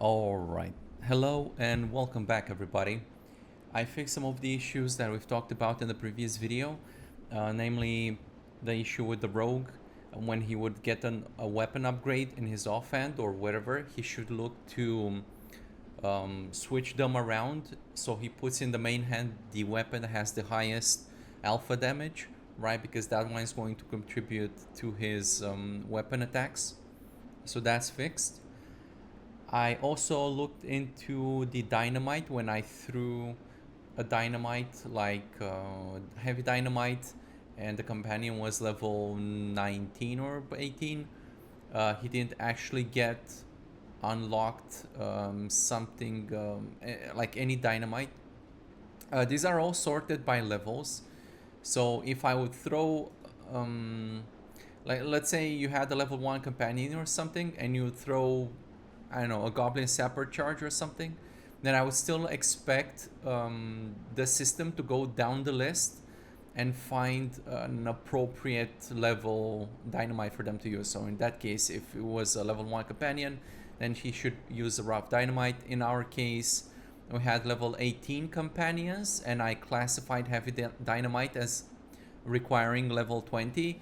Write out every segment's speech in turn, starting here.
Alright, hello and welcome back everybody. I fixed some of the issues that we've talked about in the previous video, namely the issue with the rogue. When he would get a weapon upgrade in his offhand or whatever, he should look to switch them around, so he puts in the main hand the weapon that has the highest alpha damage, right? Because that one is going to contribute to his weapon attacks. So that's fixed. I also looked into the dynamite when I threw a dynamite, like heavy dynamite, and the companion was level 19 or 18. He didn't actually get unlocked something like any dynamite. These are all sorted by levels. So if I would throw, like let's say you had a level 1 companion or something, and you throw, I don't know, a goblin sapper charge or something, then I would still expect the system to go down the list and find an appropriate level dynamite for them to use. So in that case, if it was a level 1 companion, then he should use a rough dynamite. In our case, we had level 18 companions, and I classified heavy dynamite as requiring level 20.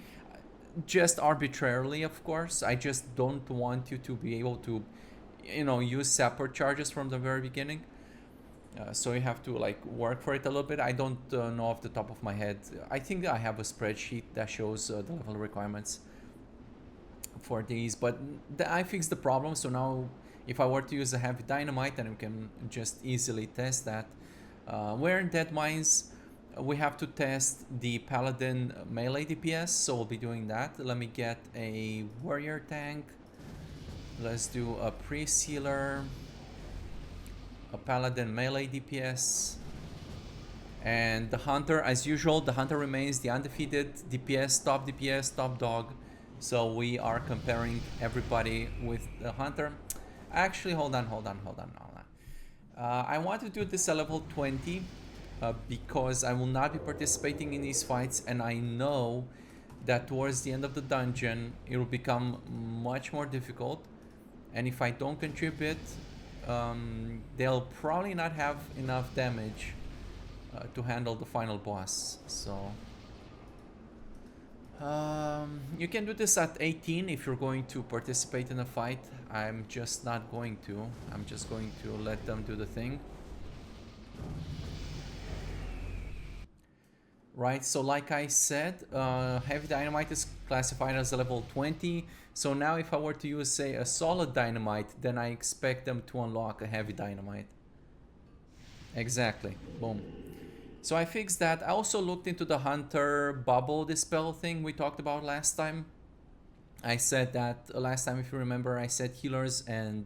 Just arbitrarily, of course. I just don't want you to be able to, use separate charges from the very beginning. So you have to like work for it a little bit. I don't know off the top of my head. I think I have a spreadsheet that shows the level requirements for these, but I fixed the problem. So now if I were to use a heavy dynamite, then we can just easily test that. We're in Deadmines. We have to test the Paladin melee DPS, so we'll be doing that. Let me get a warrior tank. Let's do a priest healer, a Paladin melee DPS, and the hunter. As usual, the hunter remains the undefeated DPS, top dog. So we are comparing everybody with the hunter. Actually, hold on. I want to do this at level 20 because I will not be participating in these fights, and I know that towards the end of the dungeon it will become much more difficult, and if I don't contribute, they'll probably not have enough damage to handle the final boss. So you can do this at 18 if you're going to participate in a fight. I'm just not going to. I'm just going to let them do the thing. Right, so like I said, heavy dynamite is classified as a level 20. So now if I were to use, say, a solid dynamite, then I expect them to unlock a heavy dynamite. Exactly, boom. So I fixed that. I also looked into the hunter bubble dispel thing we talked about last time. I said that last time, if you remember, I said healers and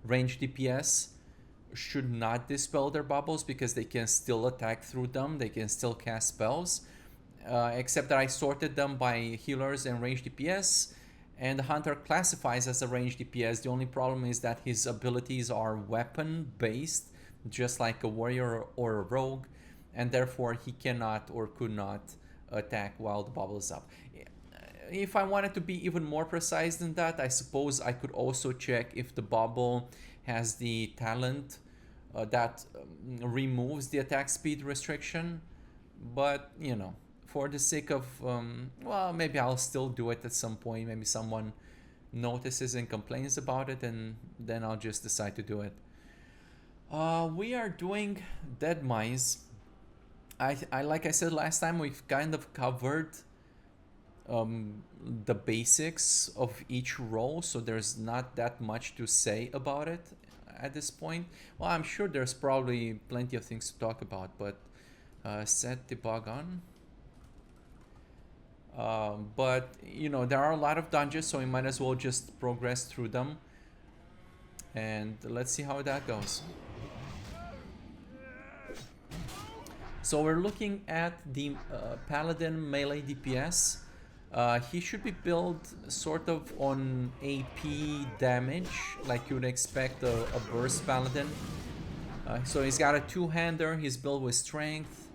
range DPS should not dispel their bubbles because they can still attack through them. They can still cast spells, except that I sorted them by healers and range DPS, and the hunter classifies as a range DPS. The only problem is that his abilities are weapon based, just like a warrior or a rogue, and therefore he cannot or could not attack while the bubble is up. If I wanted to be even more precise than that, I suppose I could also check if the bubble has the talent that removes the attack speed restriction. But, for the sake of, well, maybe I'll still do it at some point. Maybe someone notices and complains about it, and then I'll just decide to do it. We are doing Deadmines. I like I said last time, we've kind of covered the basics of each role, so there's not that much to say about it at this point. Well, I'm sure there's probably plenty of things to talk about, but set debug on. But there are a lot of dungeons, so we might as well just progress through them, and let's see how that goes. So we're looking at the Paladin melee DPS. He should be built sort of on AP damage, like you would expect a burst paladin. So he's got a two-hander, he's built with strength,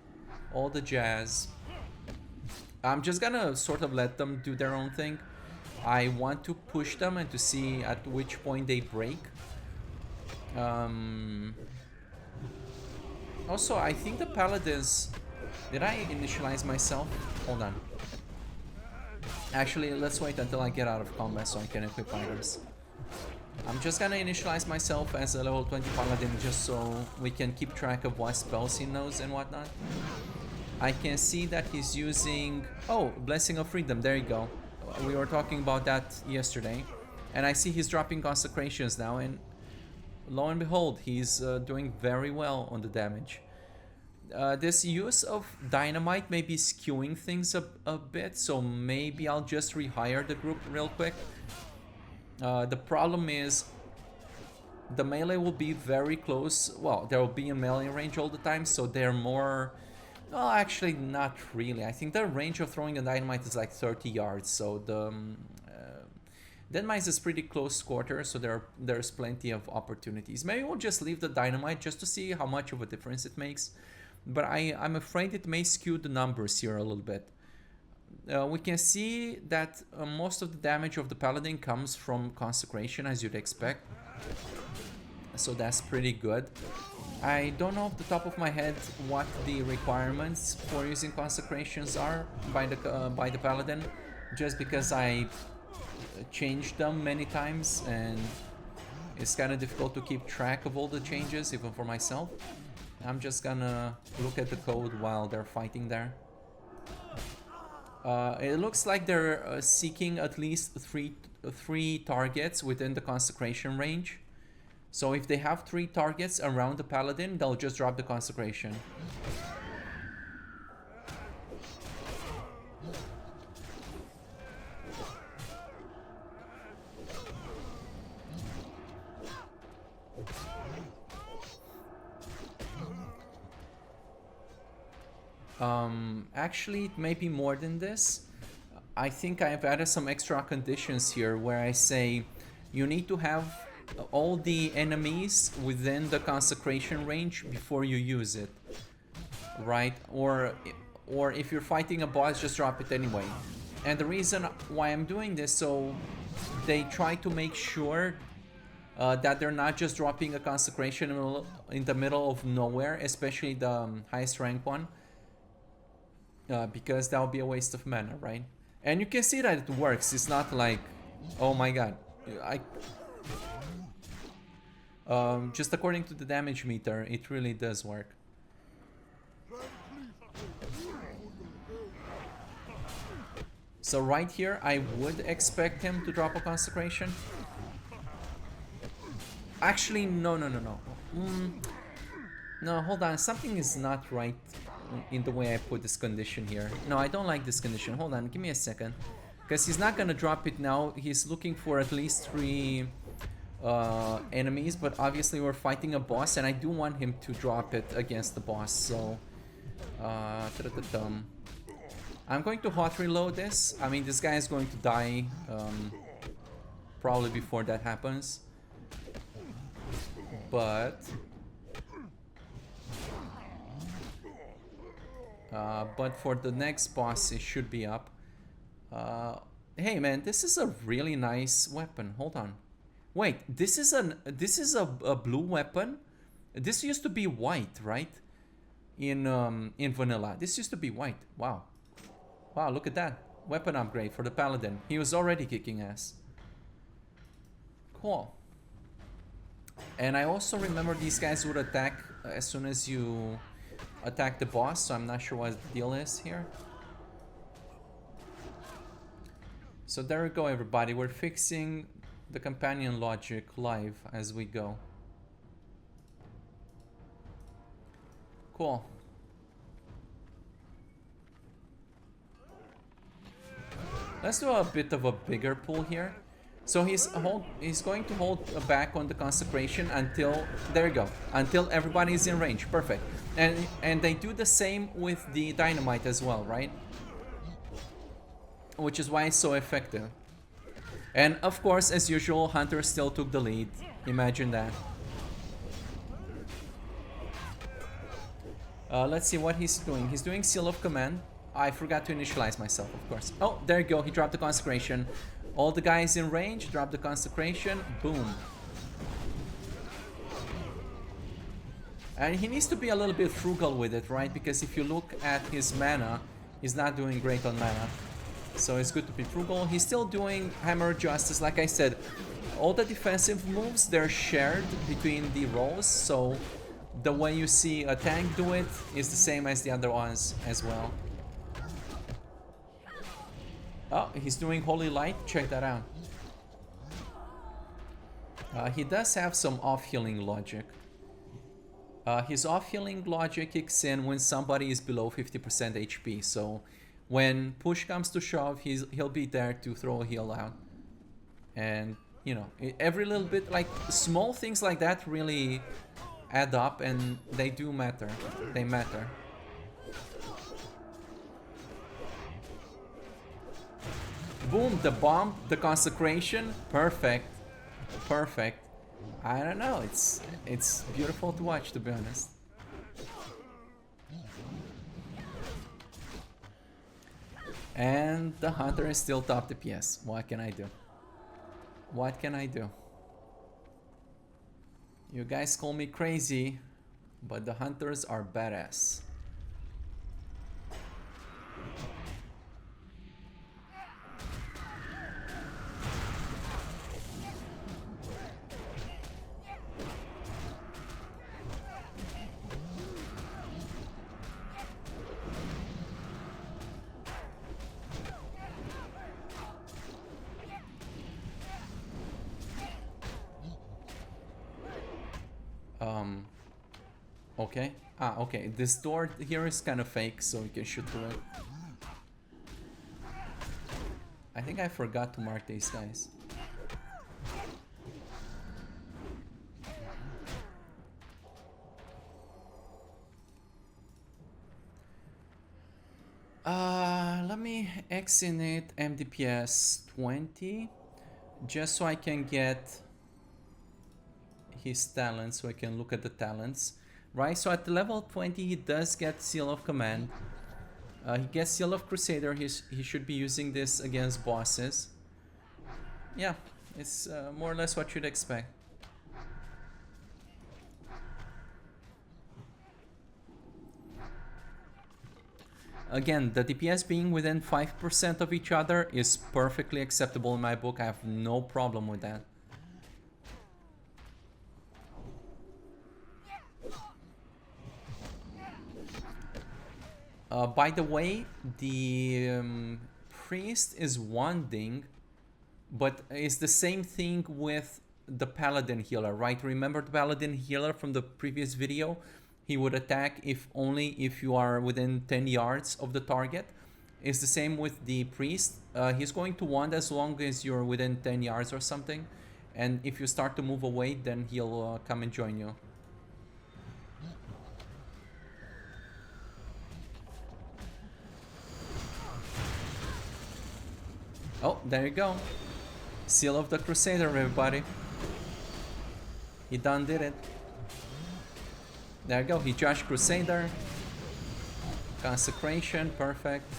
all the jazz. I'm just gonna sort of let them do their own thing. I want to push them and to see at which point they break. Um, Also, I think the Paladins... Did I initialize myself? Hold on. Actually, let's wait until I get out of combat so I can equip items. I'm just gonna initialize myself as a level 20 Paladin just so we can keep track of what spells he knows and whatnot. I can see that he's using... Oh, Blessing of Freedom, there you go. We were talking about that yesterday. And I see he's dropping Consecrations now, and lo and behold, he's doing very well on the damage. This use of Dynamite may be skewing things a bit, so maybe I'll just rehire the group real quick. The problem is the melee will be very close. Well, they will be in melee range all the time, so they're more... Well, actually, not really. I think the range of throwing a Dynamite is like 30 yards, so the... Deadmines is pretty close quarter, so there's plenty of opportunities. Maybe we'll just leave the Dynamite just to see how much of a difference it makes. But I'm afraid it may skew the numbers here a little bit. We can see that most of the damage of the Paladin comes from Consecration, as you'd expect. So that's pretty good. I don't know off the top of my head what the requirements for using Consecrations are by the Paladin, just because I changed them many times and it's kind of difficult to keep track of all the changes, even for myself. I'm just gonna look at the code while they're fighting there. It looks like they're seeking at least three targets within the Consecration range. So if they have 3 targets around the Paladin, they'll just drop the Consecration. Actually, it may be more than this. I think I've added some extra conditions here where I say you need to have all the enemies within the Consecration range before you use it, right? Or if you're fighting a boss, just drop it anyway. And the reason why I'm doing this, so they try to make sure that they're not just dropping a Consecration in the middle of nowhere, especially the highest rank one. Because that would be a waste of mana, right? And you can see that it works. It's not like, oh my god. Just according to the damage meter, it really does work. So right here, I would expect him to drop a Consecration. Actually, no. No, hold on. Something is not right in the way I put this condition here. No, I don't like this condition. Hold on, give me a second. Because he's not gonna drop it now. He's looking for at least 3 enemies, but obviously we're fighting a boss and I do want him to drop it against the boss, so... I'm going to hot reload this. I mean, this guy is going to die probably before that happens. But for the next boss, it should be up. Hey man, this is a really nice weapon. Hold on. Wait, this is a blue weapon? This used to be white, right? In vanilla. This used to be white. Wow. Wow, look at that. Weapon upgrade for the Paladin. He was already kicking ass. Cool. And I also remember these guys would attack as soon as you attack the boss, so I'm not sure what the deal is here. So there we go, everybody. We're fixing the companion logic live as we go. Cool. Let's do a bit of a bigger pull here. So he's going to hold back on the Consecration until, there you go, until everybody is in range. Perfect. And they do the same with the Dynamite as well, right? Which is why it's so effective. And of course, as usual, Hunter still took the lead. Imagine that. Let's see what he's doing. He's doing Seal of Command. I forgot to initialize myself, of course. Oh, there you go. He dropped the Consecration. All the guys in range, drop the Consecration. Boom. And he needs to be a little bit frugal with it, right? Because if you look at his mana, he's not doing great on mana. So it's good to be frugal. He's still doing Hammer Justice. Like I said, all the defensive moves, they're shared between the roles. So the way you see a tank do it is the same as the other ones as well. Oh, he's doing Holy Light. Check that out. He does have some off-healing logic. His off-healing logic kicks in when somebody is below 50% HP. So when push comes to shove, he'll be there to throw a heal out. And, you know, every little bit, like, small things like that really add up, and they do matter. They matter. Boom, the bomb, the consecration, perfect. Perfect. I don't know, it's beautiful to watch, to be honest. And the hunter is still top DPS. What can I do? What can I do? You guys call me crazy, but the hunters are badass. Okay. Okay. This door here is kind of fake, so you can shoot through it. I think I forgot to mark these guys. Let me exit MDPS 20 just so I can get his talents, so I can look at the talents. Right, so at level 20 he does get Seal of Command. He gets Seal of Crusader. He should be using this against bosses. Yeah, it's more or less what you'd expect. Again, the DPS being within 5% of each other is perfectly acceptable in my book. I have no problem with that. By the way, the priest is wanding, but it's the same thing with the Paladin healer, right? Remember the Paladin healer from the previous video? He would attack if only if you are within 10 yards of the target. It's the same with the priest. He's going to wand as long as you're within 10 yards or something. And if you start to move away, then he'll come and join you. Oh, there you go. Seal of the Crusader, everybody. He done did it. There you go. He judged Crusader. Consecration, perfect.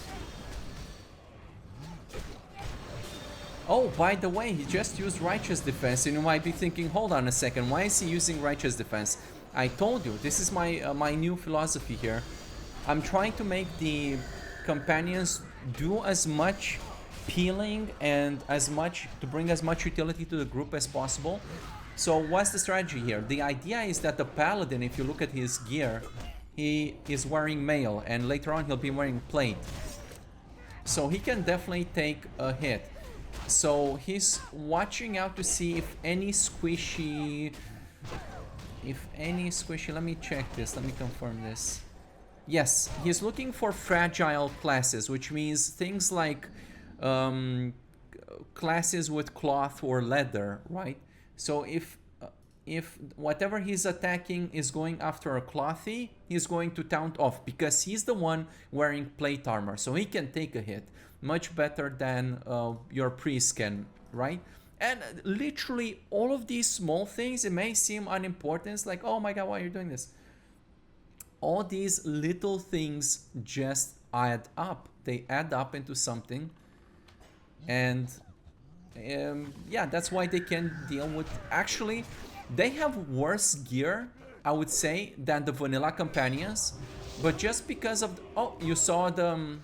Oh, by the way, he just used Righteous Defense, and you might be thinking, hold on a second, why is he using Righteous Defense? I told you, this is my my new philosophy here. I'm trying to make the companions do as much peeling and to bring as much utility to the group as possible. So what's the strategy here? The idea is that the Paladin, if you look at his gear, he is wearing mail, and later on he'll be wearing plate. So he can definitely take a hit. So he's watching out to see if any squishy... Let me check this, let me confirm this. Yes, he's looking for fragile classes, which means things like classes with cloth or leather, right? So if whatever he's attacking is going after a clothy, he's going to taunt off because he's the one wearing plate armor, so he can take a hit much better than your priest can, right? And literally all of these small things, it may seem unimportant, like, oh my god, why are you doing this? All these little things just add up. They add up into something. And yeah, that's why they can deal with... Actually, they have worse gear I would say, than the vanilla companions. But just because of... oh, you saw the...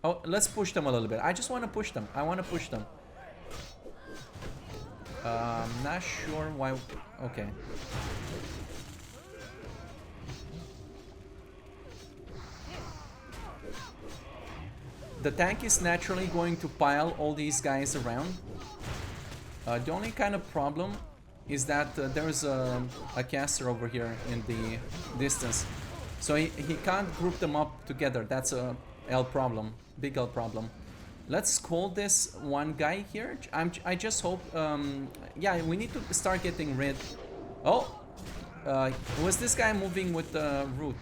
oh, let's push them a little bit. I just want to push them. I want to push them. Not sure why... okay. The tank is naturally going to pile all these guys around. The only kind of problem is that there's a caster over here in the distance. So he can't group them up together. That's a L problem. Big L problem. Let's call this one guy here. I just hope... yeah, we need to start getting rid... oh! Was this guy moving with the root?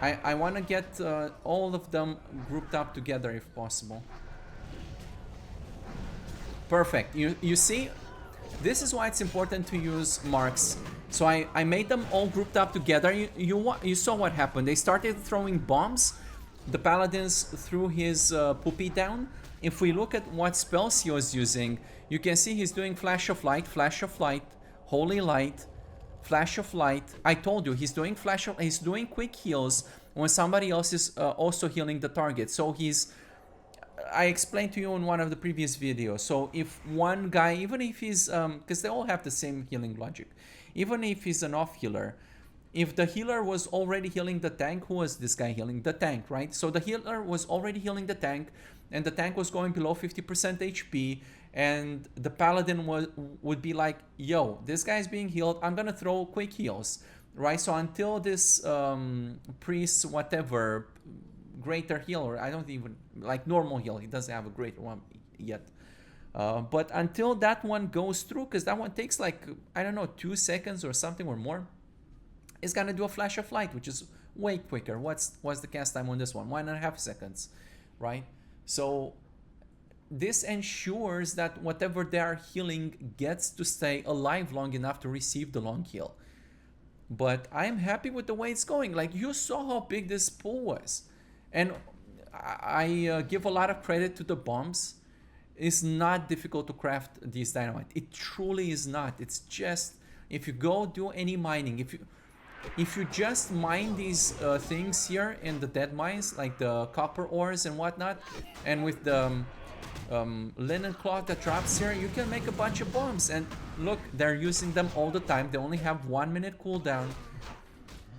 I want to get all of them grouped up together if possible. Perfect. You see, this is why it's important to use marks. So I made them all grouped up together. You saw what happened. They started throwing bombs. The Paladins threw his poopy down. If we look at what spells he was using, you can see he's doing Flash of Light, Holy Light, Flash of Light. I told you, he's doing he's doing quick heals when somebody else is also healing the target. So he's... I explained to you in one of the previous videos. So if one guy, even if he's... because they all have the same healing logic. Even if he's an off healer, if the healer was already healing the tank, who was this guy healing? The tank, right? So the healer was already healing the tank, and the tank was going below 50% HP, and the Paladin would be like, yo, this guy's being healed, I'm gonna throw quick heals, right? So until this priest, whatever, greater healer, I don't even, like normal heal, he doesn't have a greater one yet. But until that one goes through, because that one takes like, I don't know, 2 seconds or something or more, it's gonna do a Flash of Light, which is way quicker. What's the cast time on this one? 1.5 seconds, right? So this ensures that whatever they are healing gets to stay alive long enough to receive the long heal. But I'm happy with the way it's going. Like, you saw how big this pool was. And I give a lot of credit to the bombs. It's not difficult to craft these dynamite. It truly is not. It's just, if you go do any mining, if you just mine these things here in the Deadmines, like the copper ores and whatnot, and with the linen cloth that drops here, you can make a bunch of bombs. And look, they're using them all the time. They only have 1 minute cooldown,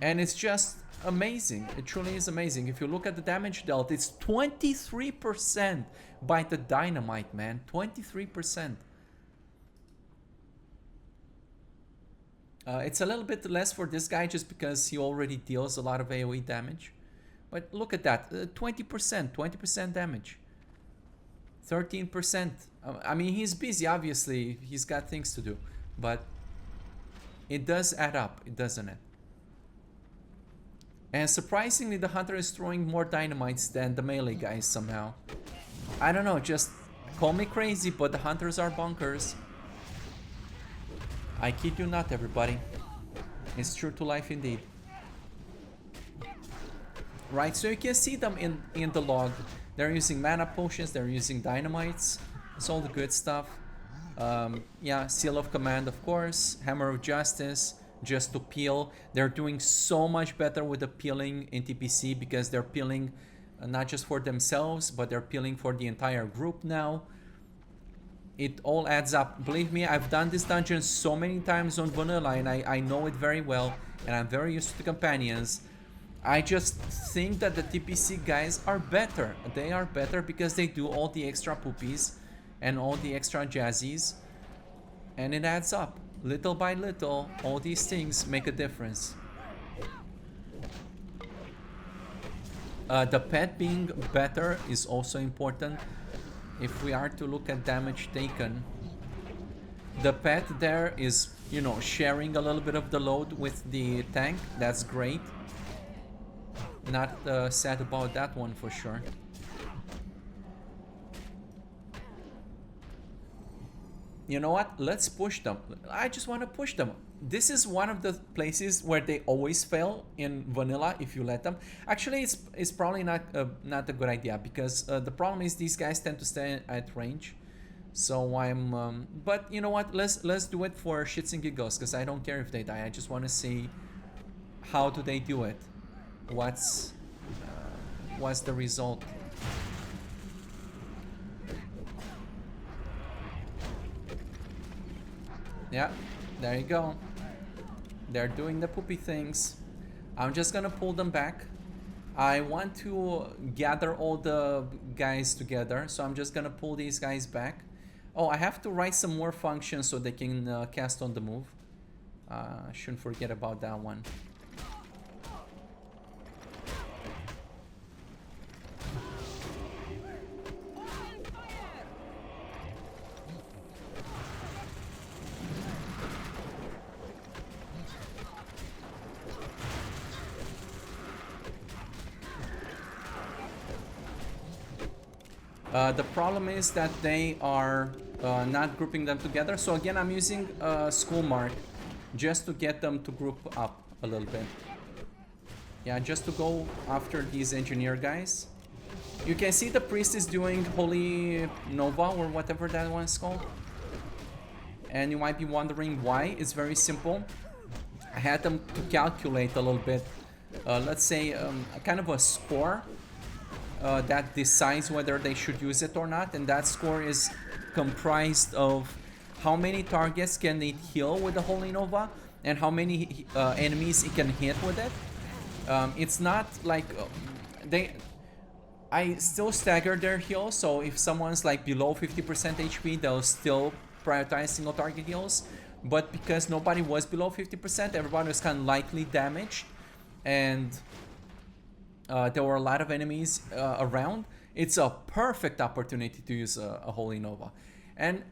and it's just amazing. It truly is amazing. If you look at the damage dealt, it's 23% by the dynamite, man. 23%. It's a little bit less for this guy just because he already deals a lot of AoE damage. But look at that, 20% damage. 13%. I mean, he's busy, obviously. He's got things to do. But it does add up, doesn't it? And surprisingly, the hunter is throwing more dynamites than the melee guys somehow. I don't know, just call me crazy, but the hunters are bonkers. I kid you not, everybody. It's true to life indeed. Right, so you can see them in the log. They're using mana potions, they're using dynamites. It's all the good stuff. Yeah, Seal of Command, of course. Hammer of Justice, just to peel. They're doing so much better with the peeling in TPC because they're peeling not just for themselves, but they're peeling for the entire group now. It all adds up. Believe me, I've done this dungeon so many times on vanilla, and I know it very well, and I'm very used to the companions. I just think that the TPC guys are better. They are better because they do all the extra poopies and all the extra jazzies, and it adds up. Little by little, all these things make a difference. The pet being better is also important. If we are to look at damage taken, the pet there is, you know, sharing a little bit of the load with the tank. That's great. Not sad about that one for sure. You know what? Let's push them. I just want to push them. This is one of the places where they always fail in vanilla if you let them. Actually, it's probably not a good idea because the problem is these guys tend to stay at range. So I'm, but you know what? Let's do it for shits and giggles, because I don't care if they die. I just want to see how do they do it. What's the result? Yeah, there you go. They're doing the poopy things. I'm just gonna pull them back. I want to gather all the guys together, so I'm just gonna pull these guys back. Oh, I have to write some more functions so they can cast on the move. I shouldn't forget about that one. The problem is that they are not grouping them together. So again, I'm using school mark just to get them to group up a little bit. Yeah, just to go after these engineer guys. You can see the priest is doing Holy Nova or whatever that one's called. And you might be wondering why. It's very simple. I had them to calculate a little bit. Let's say kind of a score that decides whether they should use it or not, and that score is comprised of how many targets can it heal with the Holy Nova and how many enemies it can hit with it. It's not like I still stagger their heals, so if someone's like below 50% HP, they'll still prioritize single target heals, but because nobody was below 50%, everybody was kind of lightly damaged, and there were a lot of enemies around. It's a perfect opportunity to use a Holy Nova. And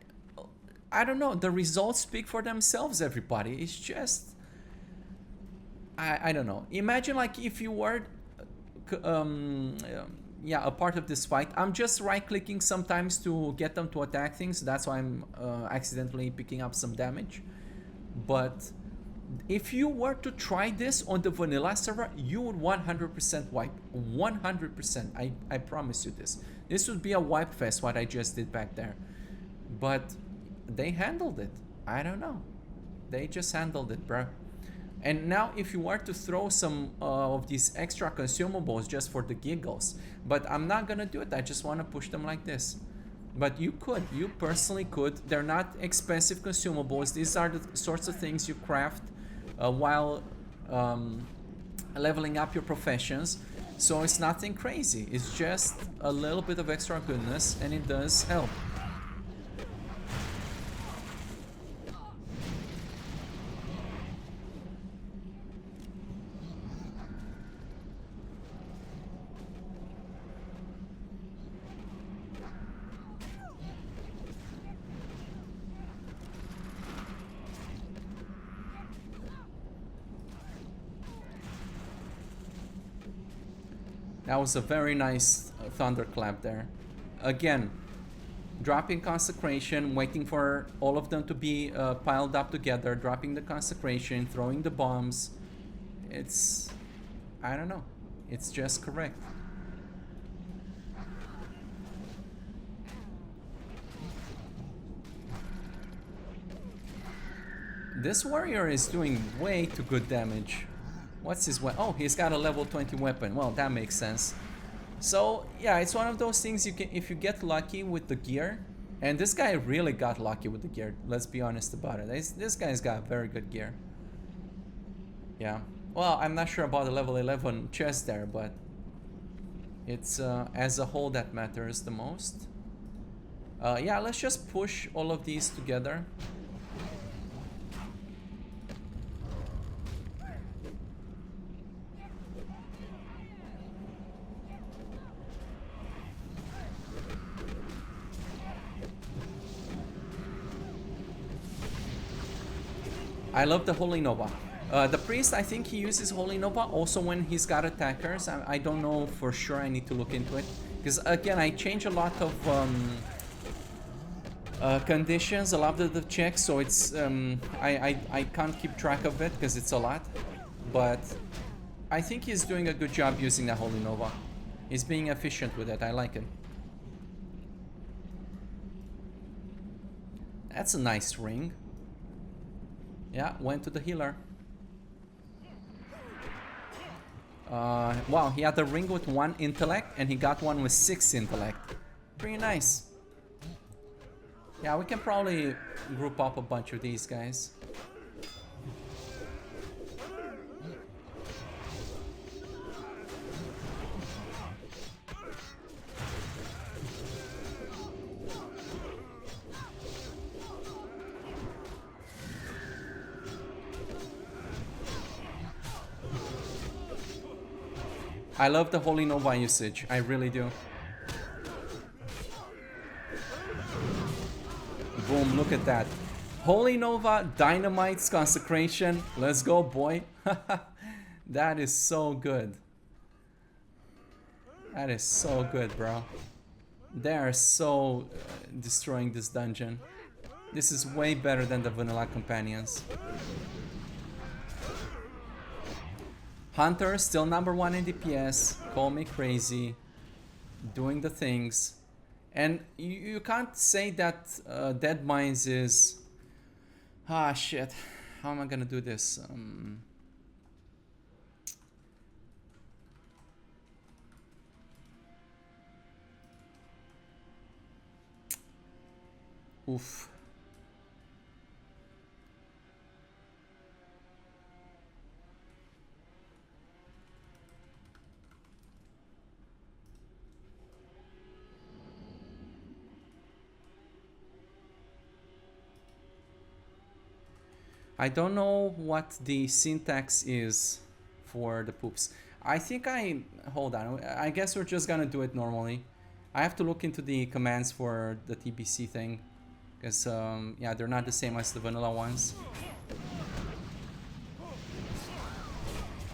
I don't know, the results speak for themselves, everybody. It's just... I don't know. Imagine like if you were yeah, a part of this fight. I'm just right-clicking sometimes to get them to attack things. That's why I'm accidentally picking up some damage. But if you were to try this on the vanilla server, you would 100% wipe. 100%. I promise you this. This would be a wipe fest, what I just did back there. But they handled it. I don't know. They just handled it, bro. And now if you were to throw some of these extra consumables just for the giggles, but I'm not gonna do it. I just want to push them like this. But you could, you personally could. They're not expensive consumables. These are the sorts of things you craft while leveling up your professions. So it's nothing crazy. It's just a little bit of extra goodness, and it does help. That was a very nice thunderclap there. Again, dropping consecration, waiting for all of them to be piled up together, dropping the consecration, throwing the bombs. It's... I don't know. It's just correct. This warrior is doing way too good damage. What's his weapon? Oh, he's got a level 20 weapon. Well, that makes sense. So, yeah, it's one of those things you can, if you get lucky with the gear, and this guy really got lucky with the gear, let's be honest about it. This guy's got very good gear. Yeah. Well, I'm not sure about the level 11 chest there, but it's as a whole that matters the most. Yeah, let's just push all of these together. I love the Holy Nova. The priest, I think he uses Holy Nova also when he's got attackers. I don't know for sure. I need to look into it. Because again, I change a lot of conditions, a lot of the checks, so it's I can't keep track of it because it's a lot. But I think he's doing a good job using the Holy Nova. He's being efficient with it. I like it. That's a nice ring. Yeah, went to the healer. Wow, he had a ring with 1 intellect and he got one with 6 intellect. Pretty nice. Yeah, we can probably group up a bunch of these guys. I love the Holy Nova usage, I really do. Boom, look at that. Holy Nova, Dynamite's Consecration. Let's go, boy. That is so good. That is so good, bro. They are so destroying this dungeon. This is way better than the vanilla companions. Hunter, still #1 in DPS. Call me crazy. Doing the things. And you can't say that Deadmines is... Ah, shit. How am I gonna do this? Oof. I don't know what the syntax is for the poops. I think hold on, I guess we're just gonna do it normally. I have to look into the commands for the TBC thing. Because, yeah, they're not the same as the vanilla ones.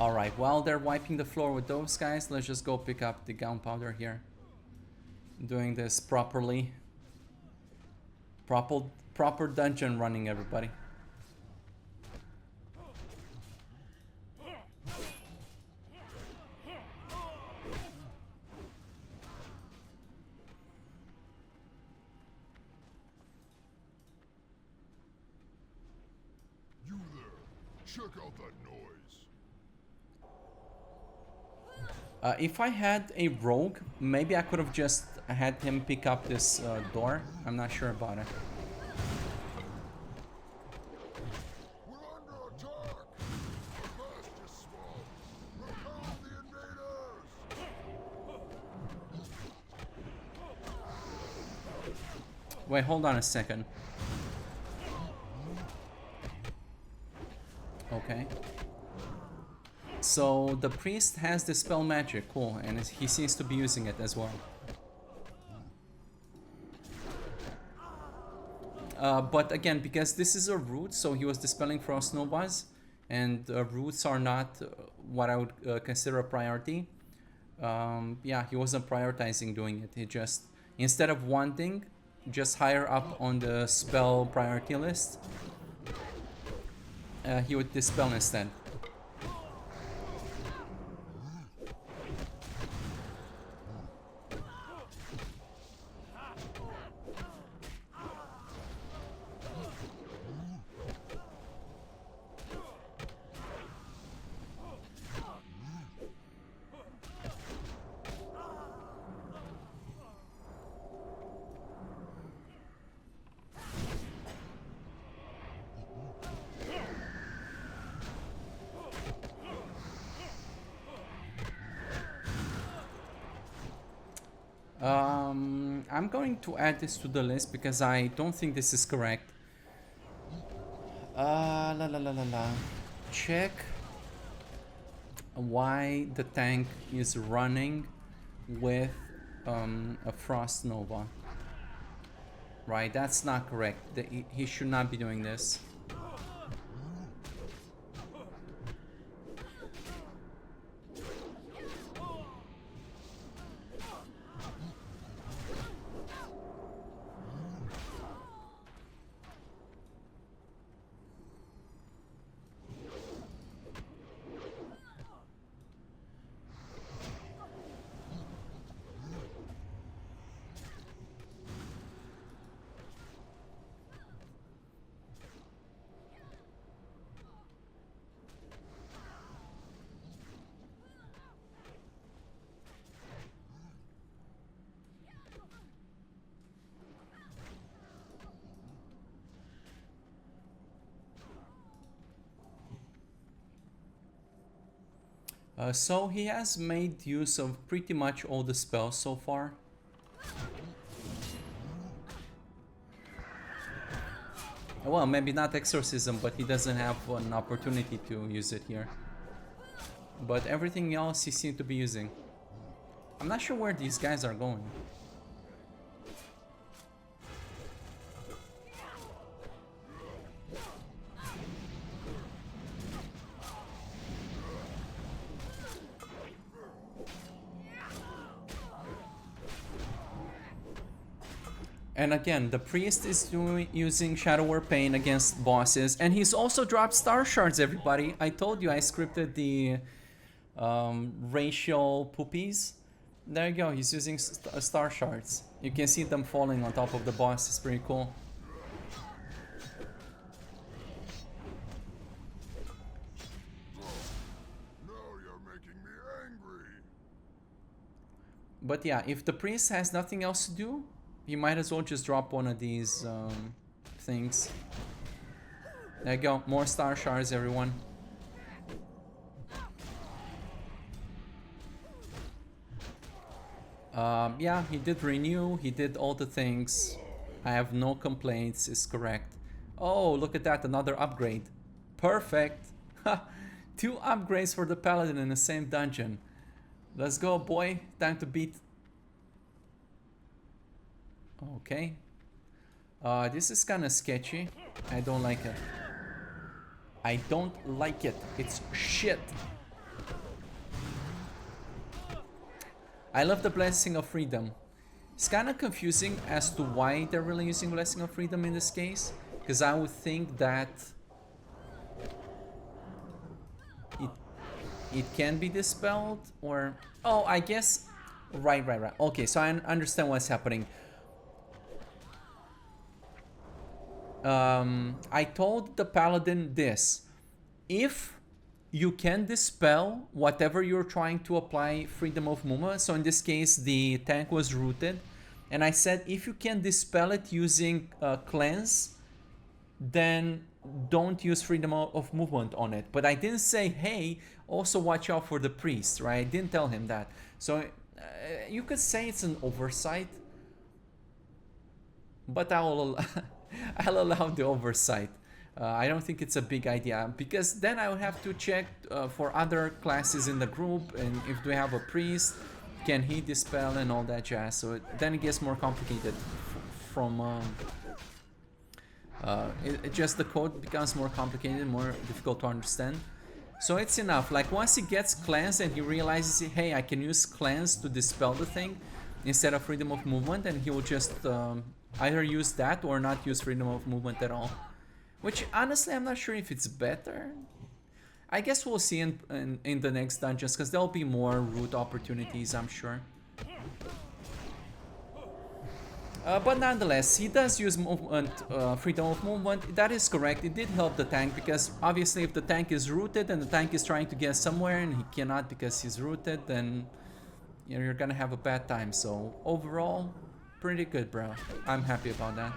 Alright, while they're wiping the floor with those guys, let's just go pick up the gunpowder here. Doing this properly. Proper dungeon running, everybody. Check out that noise. If I had a rogue, maybe I could have just had him pick up this door. I'm not sure about it. We're under attack. The blast is small. Repel the invaders. Wait, hold on a second. Okay. So the priest has the spell magic, cool, and he seems to be using it as well. But again, because this is a root, so he was dispelling frost novas, and roots are not what I would consider a priority. Yeah, he wasn't prioritizing doing it. He just, instead of wanting, just higher up on the spell priority list, he would dispel instead. I'm going to add this to the list because I don't think this is correct. Check why the tank is running with a frost nova. Right, that's not correct. He should not be doing this. So he has made use of pretty much all the spells so far. Well, maybe not exorcism, but he doesn't have an opportunity to use it here. But everything else he seemed to be using. I'm not sure where these guys are going. And again, the priest is using Shadow War Pain against bosses, and he's also dropped star shards, everybody. I told you I scripted the racial poopies. There you go, he's using star shards. You can see them falling on top of the boss, it's pretty cool. Now you're making me angry. But yeah, if the priest has nothing else to do, you might as well just drop one of these things. There you go, more star shards, everyone. Yeah, he did renew, he did all the things. I have no complaints, it's correct. Oh, look at that, another upgrade. Perfect. 2 upgrades for the Paladin in the same dungeon. Let's go, boy. Time to beat. Okay. This is kind of sketchy. I don't like it. I don't like it. It's shit. I love the Blessing of Freedom. It's kind of confusing as to why they're really using Blessing of Freedom in this case. Because I would think that it can be dispelled or... Oh, I guess... Right. Okay, so I understand what's happening. I told the Paladin this. If you can dispel whatever you're trying to apply freedom of movement, so in this case the tank was rooted, and I said if you can dispel it using cleanse, then don't use freedom of movement on it. But I didn't say, hey, also watch out for the priest, right? I didn't tell him that. So you could say it's an oversight, but I'll allow the oversight. I don't think it's a big idea, because then I would have to check for other classes in the group, and if they have a priest, can he dispel and all that jazz. So then it gets more complicated from just the code becomes more complicated, more difficult to understand. So it's enough, like once he gets cleansed and he realizes, hey, I can use cleanse to dispel the thing instead of freedom of movement, and he will just either use that or not use freedom of movement at all. Which honestly I'm not sure if it's better. I guess we'll see in the next dungeons, because there'll be more root opportunities, I'm sure. But nonetheless, he does use movement, freedom of movement. That is correct. It did help the tank, because obviously if the tank is rooted and the tank is trying to get somewhere and he cannot because he's rooted, then you're gonna have a bad time. So overall, pretty good, bro. I'm happy about that.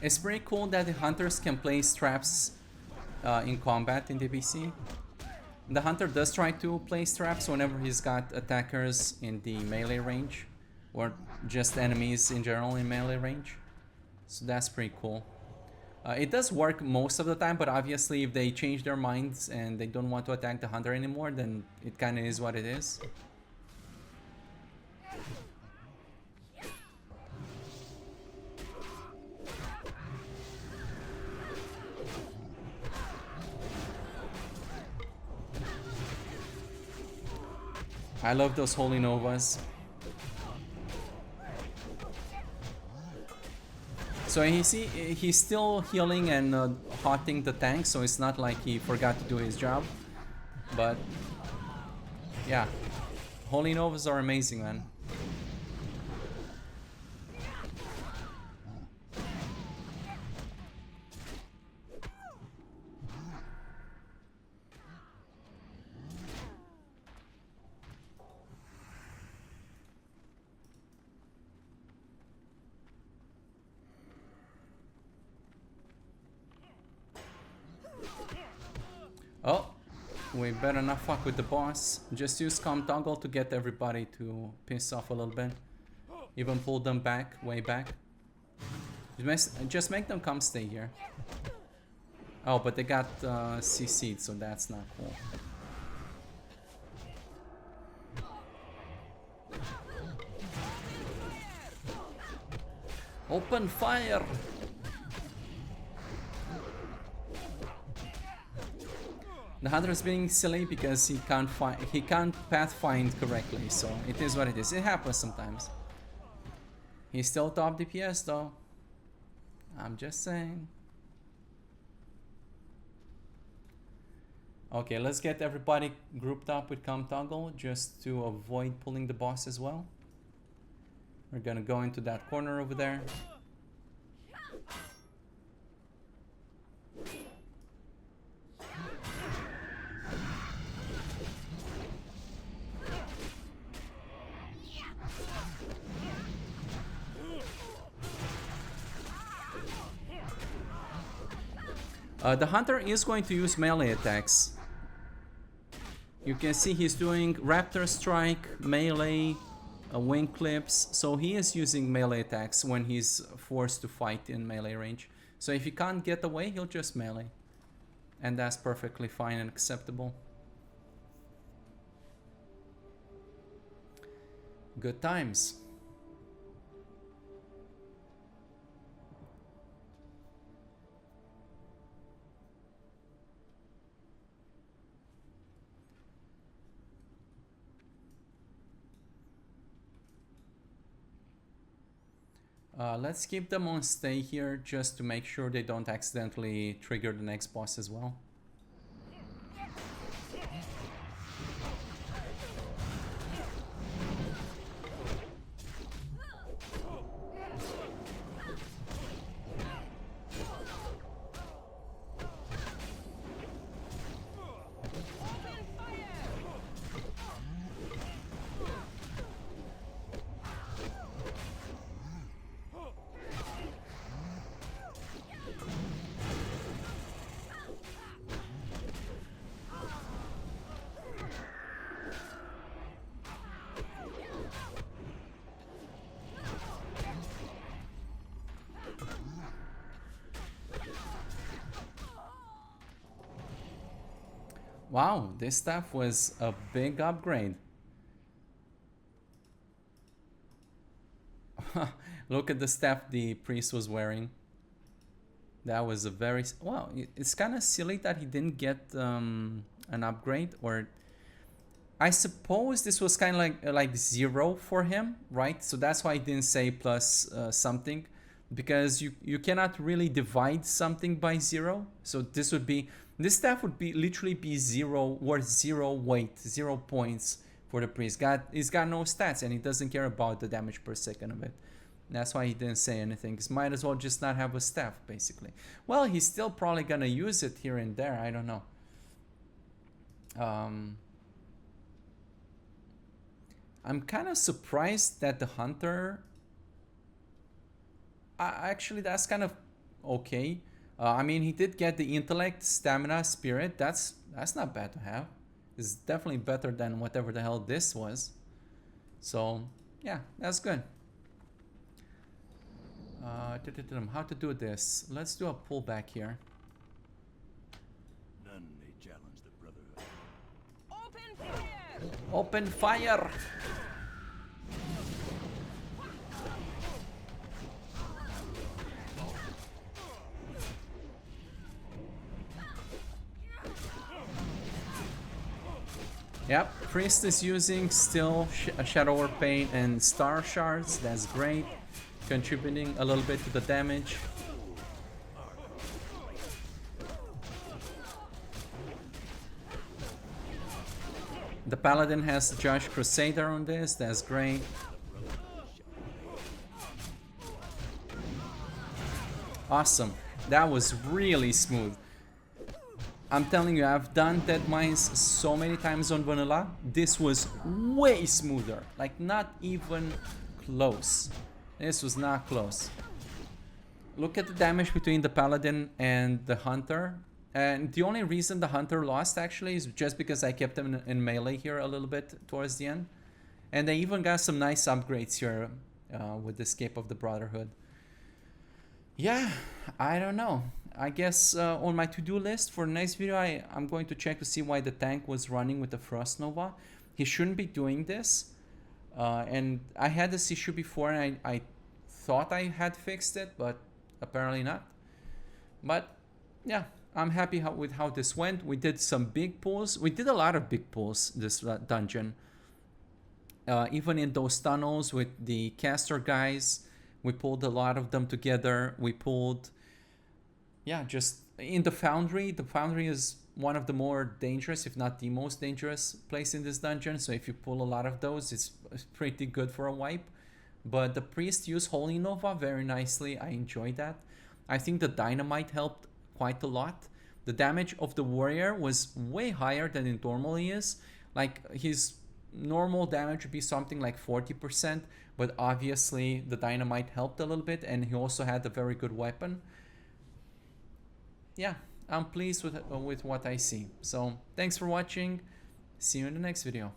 It's pretty cool that the hunters can place traps in combat in DPC. The hunter does try to place traps whenever he's got attackers in the melee range, or just enemies in general in melee range. So that's pretty cool. It does work most of the time, but obviously if they change their minds and they don't want to attack the hunter anymore, then it kind of is what it is. I love those Holy Novas. So he's still healing and hotting the tank, so it's not like he forgot to do his job. But yeah, Holy Novas are amazing, man. Oh, we better not fuck with the boss. Just use Calm Toggle to get everybody to piss off a little bit. Even pull them back, way back. Just make them come stay here. Oh, but they got CC'd, so that's not cool. Open fire! The hunter is being silly because he can't pathfind correctly, so it is what it is. It happens sometimes. He's still top DPS though. I'm just saying. Okay, let's get everybody grouped up with Calm Toggle just to avoid pulling the boss as well. We're gonna go into that corner over there. The hunter is going to use melee attacks. You can see he's doing Raptor Strike, melee, wing clips. So he is using melee attacks when he's forced to fight in melee range. So if he can't get away, he'll just melee. And that's perfectly fine and acceptable. Good times. Let's keep them on stay here just to make sure they don't accidentally trigger the next boss as well. Wow, this staff was a big upgrade. Look at the staff the priest was wearing. That was a very... Well, it's kind of silly that he didn't get an upgrade. Or I suppose this was kind of like 0 for him, right? So that's why I didn't say plus something. Because you cannot really divide something by 0. So this would be... This staff would be literally be 0, worth 0 weight, 0 points for the priest. He's got no stats and he doesn't care about the damage per second of it. That's why he didn't say anything. He might as well just not have a staff, basically. Well, he's still probably gonna use it here and there. I don't know. I'm kind of surprised that the hunter... actually, that's kind of okay. I mean, he did get the intellect, stamina, spirit. That's not bad to have. is definitely better than whatever the hell this was. So yeah, that's good. How to do this? Let's do a pullback here. None may challenge the Brotherhood. Open fire! Open fire! Yep, Priest is using still Shadow War Paint and Star Shards. That's great. Contributing a little bit to the damage. The Paladin has Josh Crusader on this. That's great. Awesome. That was really smooth. I'm telling you, I've done Deadmines so many times on vanilla. This was way smoother. Like, not even close. This was not close. Look at the damage between the Paladin and the Hunter. And the only reason the Hunter lost, actually, is just because I kept him in melee here a little bit towards the end. And they even got some nice upgrades here with the Escape of the Brotherhood. Yeah, I don't know. I guess on my to-do list for the next video, I'm going to check to see why the tank was running with the Frost Nova. He shouldn't be doing this. And I had this issue before, and I thought I had fixed it, but apparently not. But yeah, I'm happy with how this went. We did some big pulls. We did a lot of big pulls this dungeon. Even in those tunnels with the caster guys, we pulled a lot of them together. We pulled, yeah, just in the foundry. The foundry is one of the more dangerous, if not the most dangerous place in this dungeon. So if you pull a lot of those, it's pretty good for a wipe. But the priest used Holy Nova very nicely. I enjoyed that. I think the dynamite helped quite a lot. The damage of the warrior was way higher than it normally is. Like, his normal damage would be something like 40%, but obviously the dynamite helped a little bit, and he also had a very good weapon. Yeah, I'm pleased with what I see. So thanks for watching. See you in the next video.